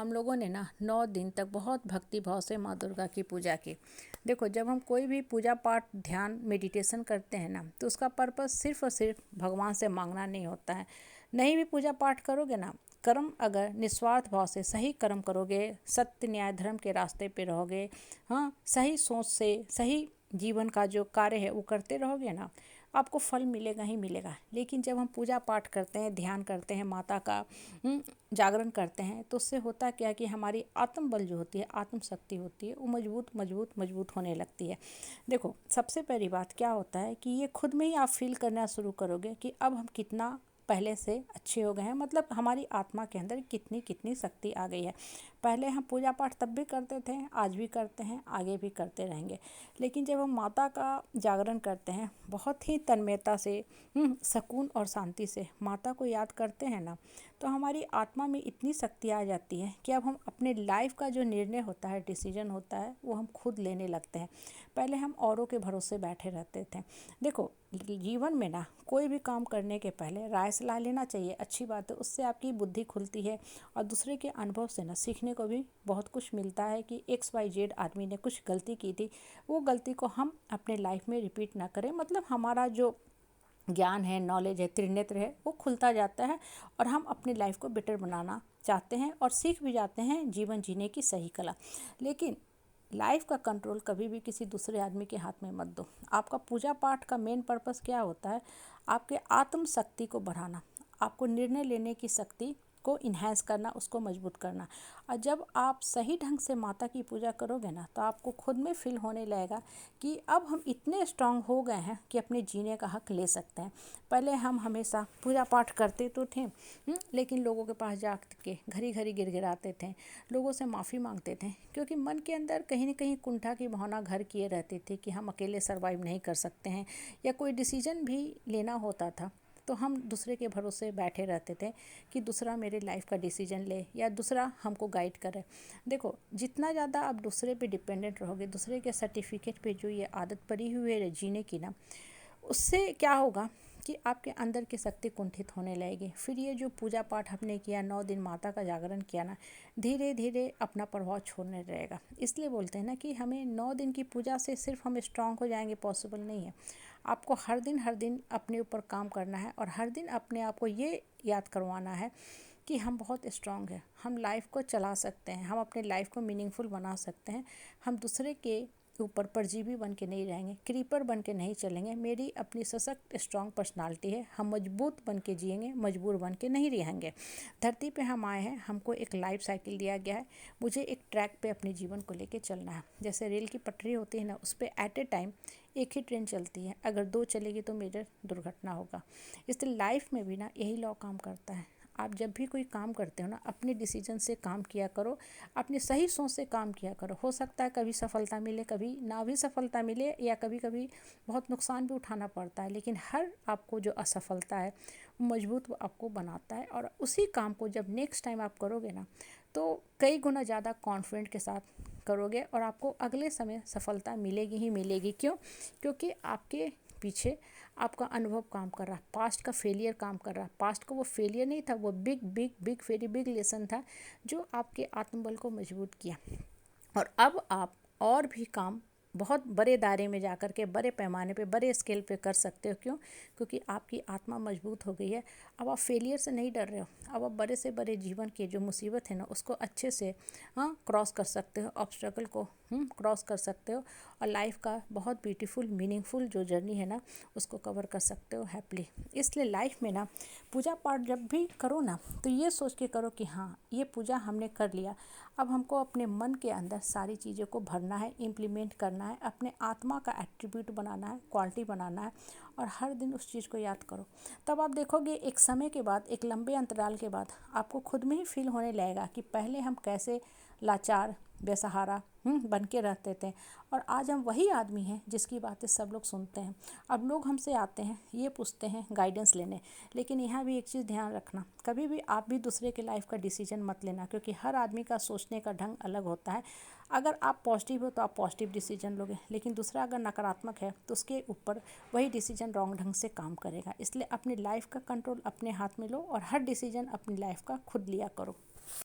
हम लोगों ने ना 9 दिन तक बहुत भक्ति भाव से माँ दुर्गा की पूजा की। देखो, जब हम कोई भी पूजा पाठ ध्यान मेडिटेशन करते हैं ना, तो उसका पर्पस सिर्फ और सिर्फ भगवान से मांगना नहीं होता है। नहीं भी पूजा पाठ करोगे ना, कर्म अगर निस्वार्थ भाव से सही कर्म करोगे, सत्य न्याय धर्म के रास्ते पे रहोगे, हाँ, सही सोच से सही जीवन का जो कार्य है वो करते रहोगे ना, आपको फल मिलेगा ही मिलेगा। लेकिन जब हम पूजा पाठ करते हैं, ध्यान करते हैं, माता का जागरण करते हैं, तो उससे होता क्या है कि हमारी आत्म बल जो होती है, आत्म शक्ति होती है, वो मजबूत मजबूत मजबूत होने लगती है। देखो, सबसे पहली बात क्या होता है कि ये खुद में ही आप फील करना शुरू करोगे कि अब हम कितना पहले से अच्छे हो गए हैं, मतलब हमारी आत्मा के अंदर कितनी कितनी शक्ति आ गई है। पहले हम पूजा पाठ तब भी करते थे, आज भी करते हैं, आगे भी करते रहेंगे। लेकिन जब हम माता का जागरण करते हैं, बहुत ही तन्मयता से, सुकून और शांति से माता को याद करते हैं ना, तो हमारी आत्मा में इतनी शक्ति आ जाती है कि अब हम अपने लाइफ का जो निर्णय होता है, डिसीजन होता है, वो हम खुद लेने लगते हैं। पहले हम औरों के भरोसे बैठे रहते थे। देखो, जीवन में ना कोई भी काम करने के पहले राय सलाह लेना चाहिए, अच्छी बात है, उससे आपकी बुद्धि खुलती है और दूसरे के अनुभव से ना सीखने को भी बहुत कुछ मिलता है कि XYZ आदमी ने कुछ गलती की थी, वो गलती को हम अपने लाइफ में रिपीट ना करें। मतलब हमारा जो ज्ञान है, नॉलेज है, त्रिनेत्र है, वो खुलता जाता है और हम अपनी लाइफ को बेटर बनाना चाहते हैं और सीख भी जाते हैं जीवन जीने की सही कला। लेकिन लाइफ का कंट्रोल कभी भी किसी दूसरे आदमी के हाथ में मत दो। आपका पूजा पाठ का मेन पर्पस क्या होता है? आपके आत्म शक्ति को बढ़ाना, आपको निर्णय लेने की शक्ति को इन्हेंस करना, उसको मजबूत करना। और जब आप सही ढंग से माता की पूजा करोगे ना, तो आपको खुद में फील होने लगेगा कि अब हम इतने स्ट्रांग हो गए हैं कि अपने जीने का हक ले सकते हैं। पहले हम हमेशा पूजा पाठ करते तो थे, लेकिन लोगों के पास जा के घड़ी घड़ी गिड़गिड़ाते थे, लोगों से माफ़ी मांगते थे, क्योंकि मन के अंदर कहीं ना कहीं कुंठा की भावना घर किए रहती थी कि हम अकेले सर्वाइव नहीं कर सकते हैं, या कोई डिसीजन भी लेना होता था तो हम दूसरे के भरोसे बैठे रहते थे कि दूसरा मेरे लाइफ का डिसीजन ले या दूसरा हमको गाइड करे। देखो, जितना ज़्यादा आप दूसरे पे डिपेंडेंट रहोगे, दूसरे के सर्टिफिकेट पे जो ये आदत पड़ी हुई है जीने की ना, उससे क्या होगा कि आपके अंदर की शक्ति कुंठित होने लगेगी। फिर ये जो पूजा पाठ हमने किया, 9 दिन माता का जागरण किया ना, धीरे धीरे अपना प्रभाव छोड़ने रहेगा। इसलिए बोलते हैं ना कि हमें 9 दिन की पूजा से सिर्फ हम स्ट्रांग हो जाएंगे, पॉसिबल नहीं है। आपको हर दिन अपने ऊपर काम करना है और हर दिन अपने आप को ये याद करवाना है कि हम बहुत स्ट्रांग हैं, हम लाइफ को चला सकते हैं, हम अपने लाइफ को मीनिंगफुल बना सकते हैं। हम दूसरे के ऊपर परजीवी बन के नहीं रहेंगे, क्रीपर बन के नहीं चलेंगे। मेरी अपनी सशक्त स्ट्रांग पर्सनालिटी है, हम मजबूत बन के जिएंगे, मजबूर बन के नहीं रहेंगे। धरती पे हम आए हैं, हमको एक लाइफ साइकिल दिया गया है, मुझे एक ट्रैक पे अपने जीवन को लेके चलना है। जैसे रेल की पटरी होती है ना, उस पर एट ए टाइम एक ही ट्रेन चलती है, अगर 2 चलेगी तो मेजर दुर्घटना होगा। इसलिए लाइफ में भी ना यही लॉ काम करता है। आप जब भी कोई काम करते हो ना, अपने डिसीजन से काम किया करो, अपनी सही सोच से काम किया करो। हो सकता है कभी सफलता मिले, कभी ना भी सफलता मिले, या कभी कभी बहुत नुकसान भी उठाना पड़ता है, लेकिन हर आपको जो असफलता है वो मजबूत आपको बनाता है। और उसी काम को जब नेक्स्ट टाइम आप करोगे ना, तो कई गुना ज़्यादा कॉन्फिडेंट के साथ करोगे और आपको अगले समय सफलता मिलेगी ही मिलेगी। क्यों? क्योंकि आपके पीछे आपका अनुभव काम कर रहा है, पास्ट का फेलियर काम कर रहा है। पास्ट का वो फेलियर नहीं था, वो big big big very big lesson था जो आपके आत्मबल को मजबूत किया। और अब आप और भी काम बहुत बड़े दायरे में जाकर के, बड़े पैमाने पे, बड़े स्केल पे कर सकते हो। क्यों? क्योंकि आपकी आत्मा मजबूत हो गई है। अब आप फेलियर से नहीं डर रहे हो, अब आप बड़े से बड़े जीवन की जो मुसीबत है ना, उसको अच्छे से क्रॉस कर सकते हो, ऑब्स्टेकल को क्रॉस कर सकते हो, और लाइफ का बहुत ब्यूटीफुल मीनिंगफुल जो जर्नी है ना, उसको कवर कर सकते हो हैप्पीली। इसलिए लाइफ में ना पूजा पाठ जब भी करो ना, तो ये सोच के करो कि हाँ, ये पूजा हमने कर लिया, अब हमको अपने मन के अंदर सारी चीज़ों को भरना है, इम्प्लीमेंट करना है, अपने आत्मा का एट्रीब्यूट बनाना है, क्वालिटी बनाना है, और हर दिन उस चीज़ को याद करो। तब आप देखोगे एक समय के बाद, एक लंबे अंतराल के बाद आपको खुद में ही फील होने लगेगा कि पहले हम कैसे लाचार, बेसहारा बन के रहते थे, और आज हम वही आदमी हैं जिसकी बातें सब लोग सुनते हैं। अब लोग हमसे आते हैं, ये पूछते हैं गाइडेंस लेने। लेकिन यहाँ भी एक चीज़ ध्यान रखना, कभी भी आप भी दूसरे के लाइफ का डिसीजन मत लेना, क्योंकि हर आदमी का सोचने का ढंग अलग होता है। अगर आप पॉजिटिव हो तो आप पॉजिटिव डिसीजन लोगे, लेकिन दूसरा अगर नकारात्मक है तो उसके ऊपर वही डिसीजन रॉन्ग ढंग से काम करेगा। इसलिए अपनी लाइफ का कंट्रोल अपने हाथ में लो और हर डिसीजन अपनी लाइफ का खुद लिया करो।